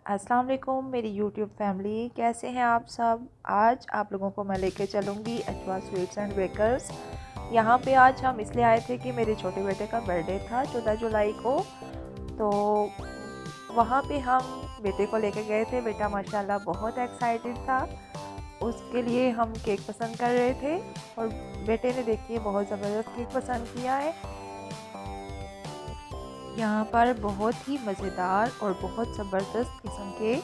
अस्सलाम वालेकुम मेरी यूट्यूब फैमिली, कैसे हैं आप सब। आज आप लोगों को मैं लेके चलूँगी अजवा स्वीट्स एंड बेकर्स। यहाँ पे आज हम इसलिए आए थे कि मेरे छोटे बेटे का बर्थडे था 14 जुलाई को। तो वहाँ पे हम बेटे को लेके गए थे। बेटा माशाल्लाह बहुत एक्साइटेड था, उसके लिए हम केक पसंद कर रहे थे और बेटे ने देखिए बहुत ज़बरदस्त केक पसंद किया है। यहाँ पर बहुत ही मज़ेदार और बहुत ज़बरदस्त किस्म के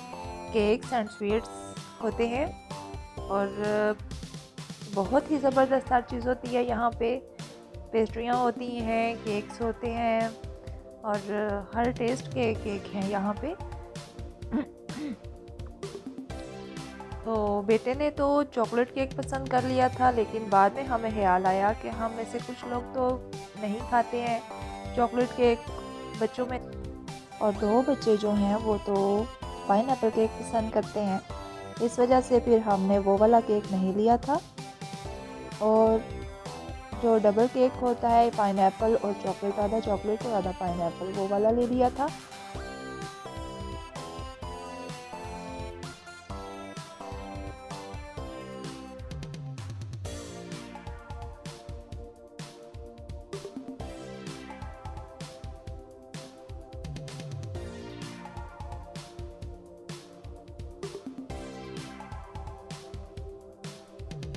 केक्स एंड स्वीट्स होते हैं और बहुत ही ज़बरदस्त हर चीज़ होती है यहाँ पे। पेस्ट्रियाँ होती हैं, केक्स होते हैं और हर टेस्ट के केक हैं यहाँ पे। तो बेटे ने तो चॉकलेट केक पसंद कर लिया था, लेकिन बाद में हमें ख्याल आया कि हम में से कुछ लोग तो नहीं खाते हैं चॉकलेट केक बच्चों में, और 2 बच्चे जो हैं वो तो पाइनएप्पल केक पसंद करते हैं। इस वजह से फिर हमने वो वाला केक नहीं लिया था और जो डबल केक होता है पाइनएप्पल और चॉकलेट, आधा चॉकलेट और आधा पाइनएप्पल, वो वाला ले लिया था।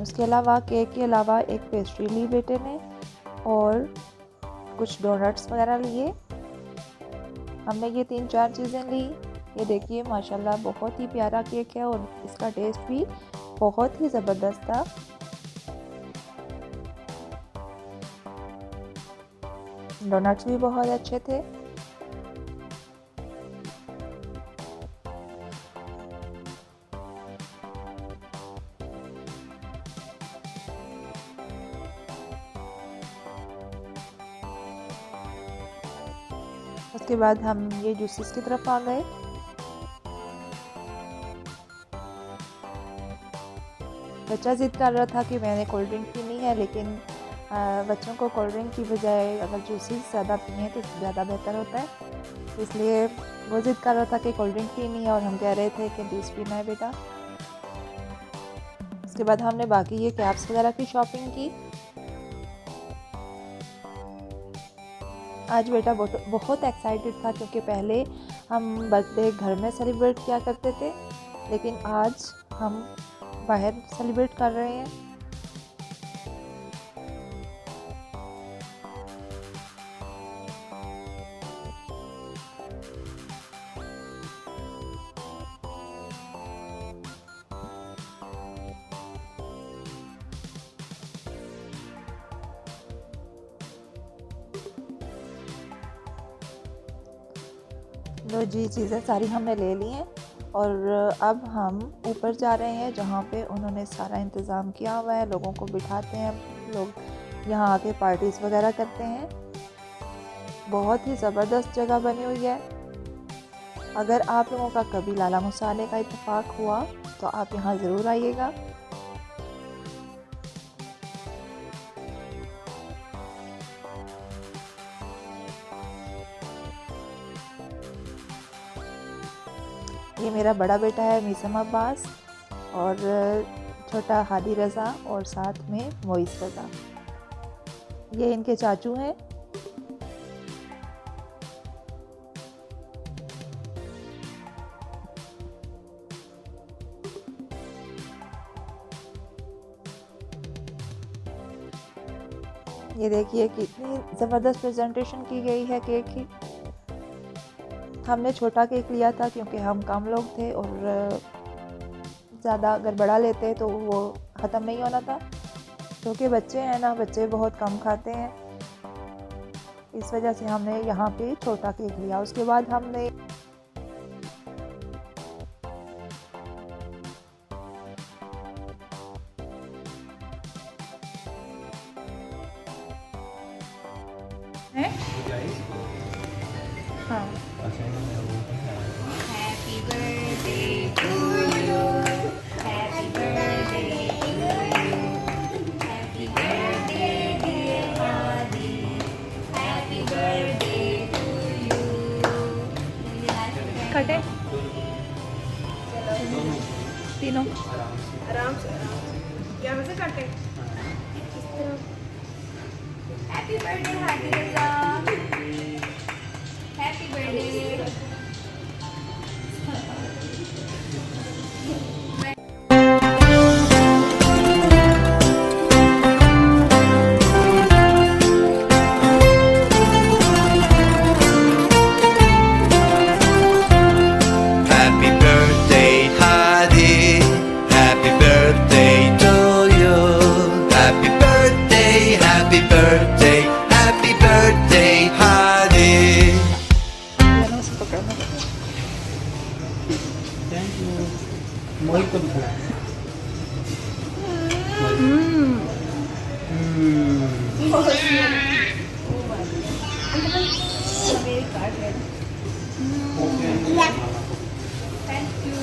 उसके अलावा केक के अलावा एक पेस्ट्री ली बेटे ने और कुछ डोनट्स वगैरह लिए। हमने ये 3-4 चीज़ें ली। ये देखिए माशाल्लाह बहुत ही प्यारा केक है और इसका टेस्ट भी बहुत ही ज़बरदस्त था। डोनट्स भी बहुत अच्छे थे। उसके बाद हम ये जूसेस की तरफ आ गए। बच्चा ज़िद कर रहा था कि मैंने कोल्ड ड्रिंक पीनी है, लेकिन बच्चों को कोल्ड ड्रिंक की बजाय अगर जूसेस ज़्यादा पिए तो ज़्यादा बेहतर होता है। इसलिए वो ज़िद कर रहा था कि कोल्ड ड्रिंक पीनी है और हम कह रहे थे कि जूस पीना है बेटा। उसके बाद हमने बाकी ये कैप्स वगैरह की शॉपिंग की। आज बेटा बहुत एक्साइटेड था क्योंकि पहले हम बर्थडे घर में सेलिब्रेट किया करते थे, लेकिन आज हम बाहर सेलिब्रेट कर रहे हैं। लो जी, चीज़ें सारी हमने ले ली हैं और अब हम ऊपर जा रहे हैं जहाँ पे उन्होंने सारा इंतज़ाम किया हुआ है। लोगों को बिठाते हैं, लोग यहाँ आके पार्टीज़ वगैरह करते हैं। बहुत ही ज़बरदस्त जगह बनी हुई है। अगर आप लोगों का कभी लाला मूसा आने का इत्तेफाक हुआ तो आप यहाँ ज़रूर आइएगा। ये मेरा बड़ा बेटा है मीसम अब्बास और छोटा हादी रज़ा और साथ में मोइस रज़ा, ये इनके चाचू हैं। ये देखिए कितनी ज़बरदस्त प्रेजेंटेशन की गई है केक की। हमने छोटा केक लिया था क्योंकि हम कम लोग थे और ज़्यादा अगर बड़ा लेते तो वो ख़त्म नहीं होना था, क्योंकि बच्चे हैं ना, बच्चे बहुत कम खाते हैं। इस वजह से हमने यहाँ पे छोटा केक लिया। उसके बाद हमने हाँ Happy birthday to you. Happy birthday to you. Happy birthday dear Hadi. Happy birthday to you. कटे तीनों आराम से क्या वैसे काटे happy birthday Hadi Raza happy birthday Happy birthday, Hadi. Happy birthday to you. Happy birthday, happy birthday, happy birthday, Hadi. दोनों से पकड़ना। Thank you. मोहित को भी खिला। थैंक यू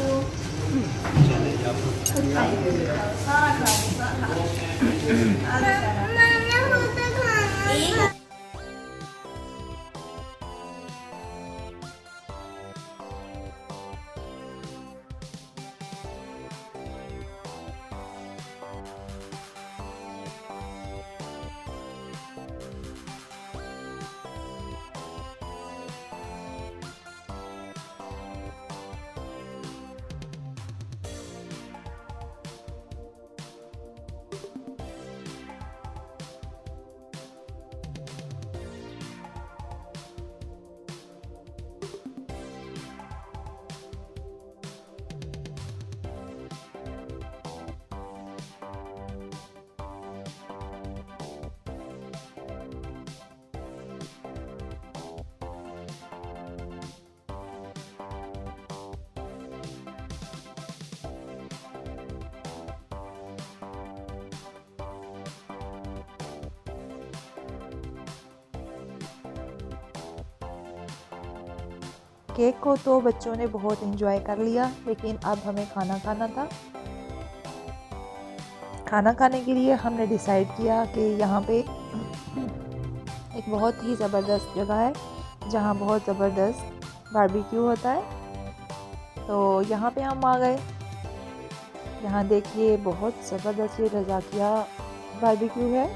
केक को तो बच्चों ने बहुत एंजॉय कर लिया, लेकिन अब हमें खाना खाना था। खाना खाने के लिए हमने डिसाइड किया कि यहाँ पे एक बहुत ही ज़बरदस्त जगह है जहाँ बहुत ज़बरदस्त बारबेक्यू होता है, तो यहाँ पे हम आ गए। यहाँ देखिए बहुत ज़बरदस्त ये रज़ाकिया बारबेक्यू है।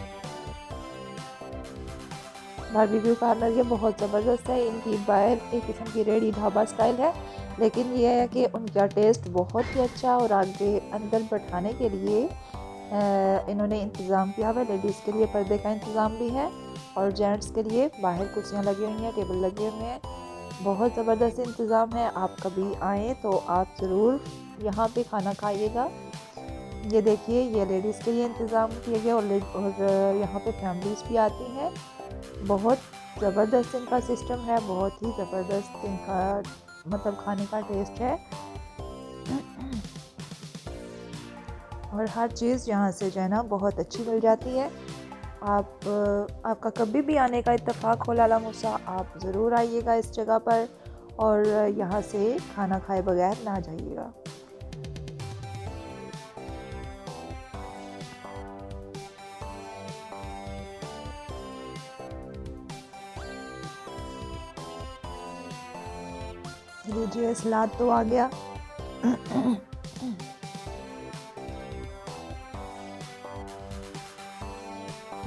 बारबेक्यू का नज़रिया बहुत ज़बरदस्त है। इनकी बाहर एक किस्म की रेडी ढाबा स्टाइल है, लेकिन ये है कि उनका टेस्ट बहुत ही अच्छा। और आगे अंदर बैठाने के लिए इन्होंने इंतज़ाम किया हुआ है। लेडीज़ के लिए पर्दे का इंतज़ाम भी है और जेंट्स के लिए बाहर कुर्सियाँ लगी हुई हैं, टेबल लगे हुए हैं। बहुत ज़बरदस्त इंतज़ाम है। आप कभी आएँ तो आप ज़रूर यहाँ पे खाना खाइएगा। ये देखिए ये लेडीज़ के लिए इंतज़ाम किया गया और यहाँ पे फैमिलीज़ भी आती हैं। बहुत ज़बरदस्त इनका सिस्टम है, बहुत ही ज़बरदस्त इनका मतलब खाने का टेस्ट है। और हर चीज़ यहाँ से जो है ना बहुत अच्छी मिल जाती है। आपका कभी भी आने का इत्तेफाक हो लाला मूसा, आप ज़रूर आइएगा इस जगह पर और यहाँ से खाना खाए बगैर ना जाइएगा। लीजिए सलाद तो आ गया।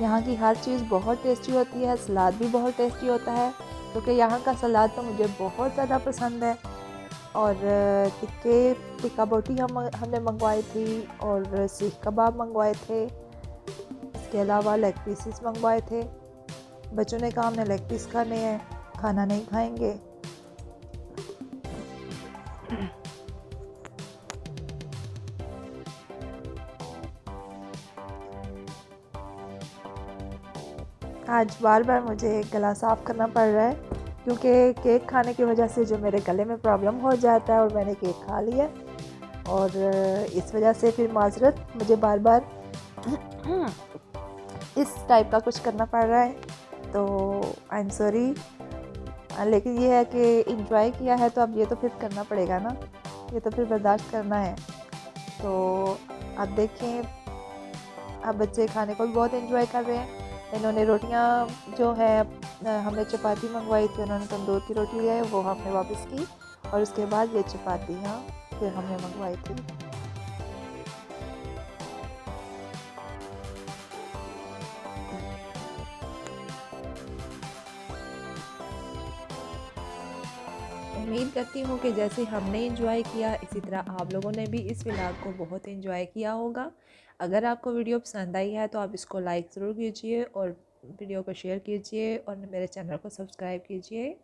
यहाँ की हर चीज़ बहुत टेस्टी होती है, सलाद भी बहुत टेस्टी होता है, क्योंकि यहाँ का सलाद तो मुझे बहुत ज़्यादा पसंद है। और टिक्का बोटी हमने मंगवाई थी और सीख कबाब मंगवाए थे। इसके अलावा लेग पीसेस मंगवाए थे। बच्चों ने कहा हमने लेग पीस खाने हैं, खाना नहीं खाएंगे। आज बार बार मुझे गला साफ़ करना पड़ रहा है, क्योंकि केक खाने की वजह से जो मेरे गले में प्रॉब्लम हो जाता है और मैंने केक खा लिया और इस वजह से फिर माजरत मुझे बार बार इस टाइप का कुछ करना पड़ रहा है, तो आई एम सॉरी। लेकिन ये है कि इंजॉय किया है तो अब ये तो फिर करना पड़ेगा ना, ये तो फिर बर्दाश्त करना है। तो अब देखें, अब बच्चे खाने को भी बहुत एंजॉय कर रहे हैं। इन्होंने रोटियां जो है, हमने चपाती मंगवाई थी, उन्होंने तंदूर की रोटी है वो हमने वापस की और उसके बाद ये चपातियाँ फिर हमने मंगवाई थी। उम्मीद करती हूँ कि जैसे हमने एंजॉय किया इसी तरह आप लोगों ने भी इस व्लॉग को बहुत एंजॉय किया होगा। अगर आपको वीडियो पसंद आई है तो आप इसको लाइक ज़रूर कीजिए और वीडियो को शेयर कीजिए और मेरे चैनल को सब्सक्राइब कीजिए।